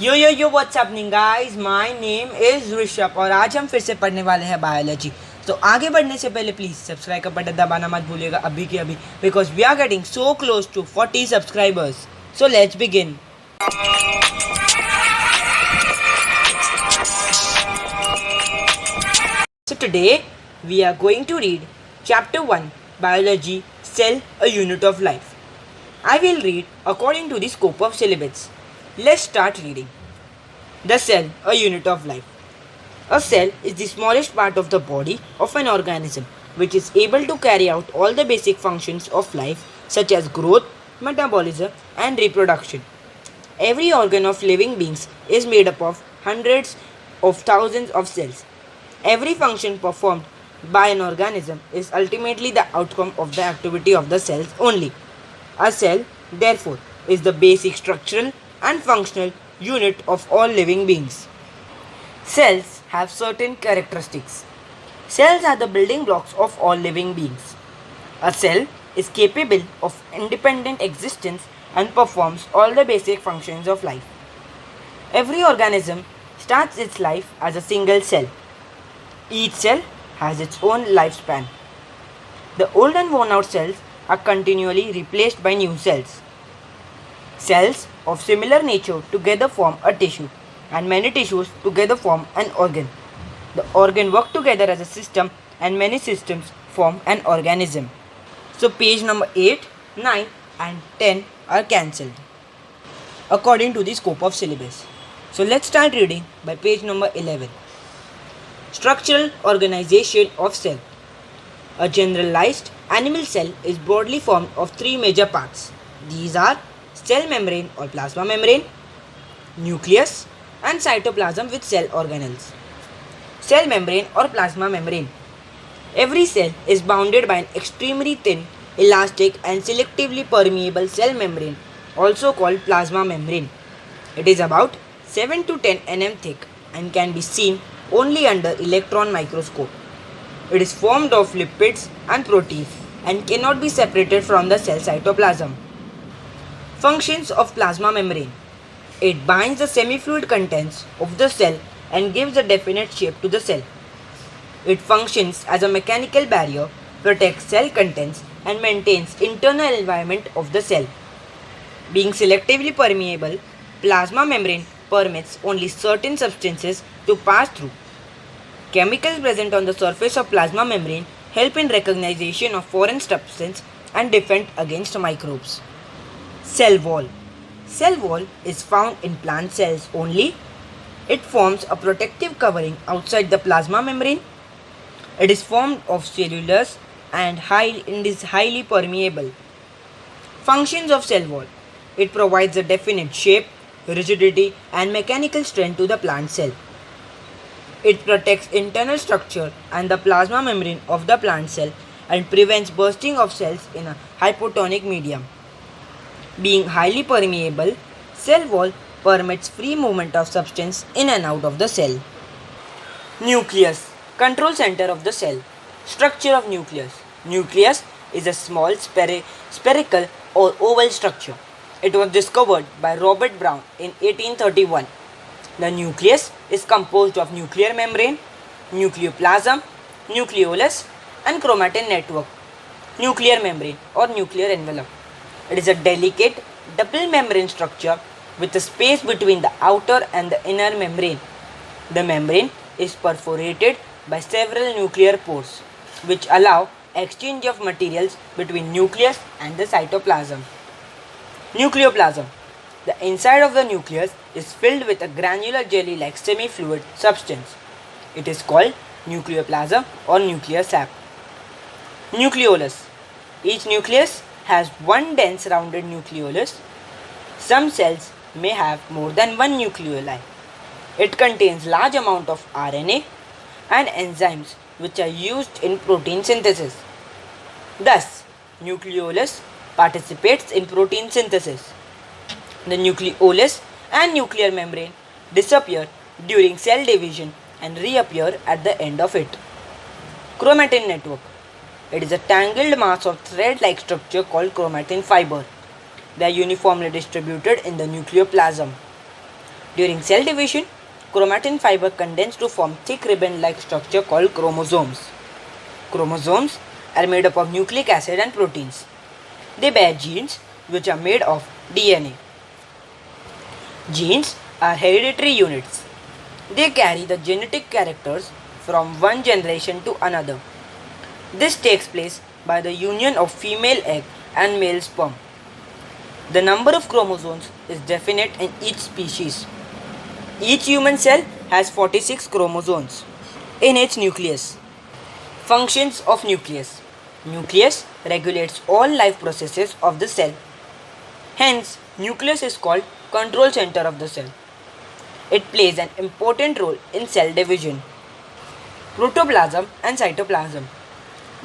Yo what's happening guys, my name is Rishabh और आज हम फिर से पढ़ने वाले हैं बायोलॉजी। तो आगे बढ़ने से पहले प्लीज़ सब्सक्राइब का बटन दबाना मत भूलिएगा अभी के अभी, because we are getting so close to 40 subscribers. So let's begin. So today we are going to read chapter 1, Biology, Cell, a Unit of Life. I will read according to the scope of syllabus. Let's start reading. The cell, a unit of life. A cell is the smallest part of the body of an organism which is able to carry out all the basic functions of life such as growth, metabolism and reproduction. Every organ of living beings is made up of hundreds of thousands of cells. Every function performed by an organism is ultimately the outcome of the activity of the cells only. A cell, therefore, is the basic structural and functional unit of all living beings. Cells have certain characteristics. Cells are the building blocks of all living beings. A cell is capable of independent existence and performs all the basic functions of life. Every organism starts its life as a single cell. Each cell has its own lifespan. The old and worn out cells are continually replaced by new cells. Cells of similar nature together form a tissue, and many tissues together form an organ. The organ work together as a system, and many systems form an organism. So page number 8, 9 and 10 are cancelled according to the scope of syllabus. So let's start reading by page number 11. Structural organization of cell. A generalized animal cell is broadly formed of three major parts. These are cell membrane or plasma membrane, nucleus and cytoplasm with cell organelles. Cell membrane or plasma membrane. Every cell is bounded by an extremely thin, elastic and selectively permeable cell membrane, also called plasma membrane. It is about 7 to 10 nm thick and can be seen only under electron microscope. It is formed of lipids and proteins and cannot be separated from the cell cytoplasm. Functions of plasma membrane. It binds the semi-fluid contents of the cell and gives a definite shape to the cell. It functions as a mechanical barrier, protects cell contents and maintains internal environment of the cell. Being selectively permeable, plasma membrane permits only certain substances to pass through. Chemicals present on the surface of plasma membrane help in recognition of foreign substance and defend against microbes. Cell wall. Cell wall is found in plant cells only. It forms a protective covering outside the plasma membrane. It is formed of cellulose and is highly permeable. Functions of cell wall. It provides a definite shape, rigidity and mechanical strength to the plant cell. It protects internal structure and the plasma membrane of the plant cell and prevents bursting of cells in a hypotonic medium. Being highly permeable, cell wall permits free movement of substance in and out of the cell. Nucleus, control center of the cell. Structure of nucleus. Nucleus is a small spherical or oval structure. It was discovered by Robert Brown in 1831. The nucleus is composed of nuclear membrane, nucleoplasm, nucleolus and chromatin network. Nuclear membrane or nuclear envelope. It is a delicate double membrane structure with a space between the outer and the inner membrane. The membrane is perforated by several nuclear pores which allow exchange of materials between nucleus and the cytoplasm. Nucleoplasm. The inside of the nucleus is filled with a granular jelly-like semi-fluid substance. It is called nucleoplasm or nuclear sap. Nucleolus. Each nucleus has one dense rounded nucleolus. Some cells may have more than one nucleoli. It contains large amount of RNA and enzymes which are used in protein synthesis. Thus, nucleolus participates in protein synthesis. The nucleolus and nuclear membrane disappear during cell division and reappear at the end of it. Chromatin network. It is a tangled mass of thread-like structure called chromatin fiber. They are uniformly distributed in the nucleoplasm. During cell division, chromatin fiber condense to form thick ribbon-like structure called chromosomes. Chromosomes are made up of nucleic acid and proteins. They bear genes which are made of DNA. Genes are hereditary units. They carry the genetic characters from one generation to another. This takes place by the union of female egg and male sperm. The number of chromosomes is definite in each species. Each human cell has 46 chromosomes in its nucleus. Functions of nucleus. Nucleus regulates all life processes of the cell. Hence, nucleus is called control center of the cell. It plays an important role in cell division. Protoplasm and cytoplasm.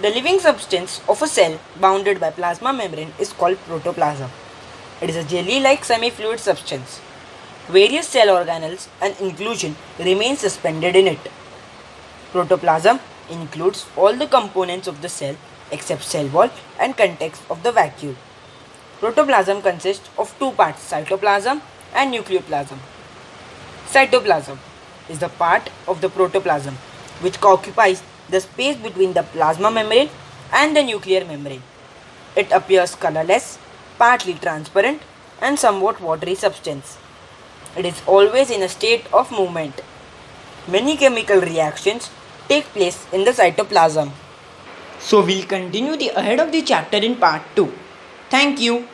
The living substance of a cell bounded by plasma membrane is called protoplasm. It is a jelly-like semi-fluid substance. Various cell organelles and inclusion remain suspended in it. Protoplasm includes all the components of the cell except cell wall and context of the vacuole. Protoplasm consists of two parts, cytoplasm and nucleoplasm. Cytoplasm is the part of the protoplasm which occupies the space between the plasma membrane and the nuclear membrane. It appears colorless, partly transparent and somewhat watery substance. It is always in a state of movement. Many chemical reactions take place in the cytoplasm. So we'll continue the ahead of the chapter in part 2. Thank you.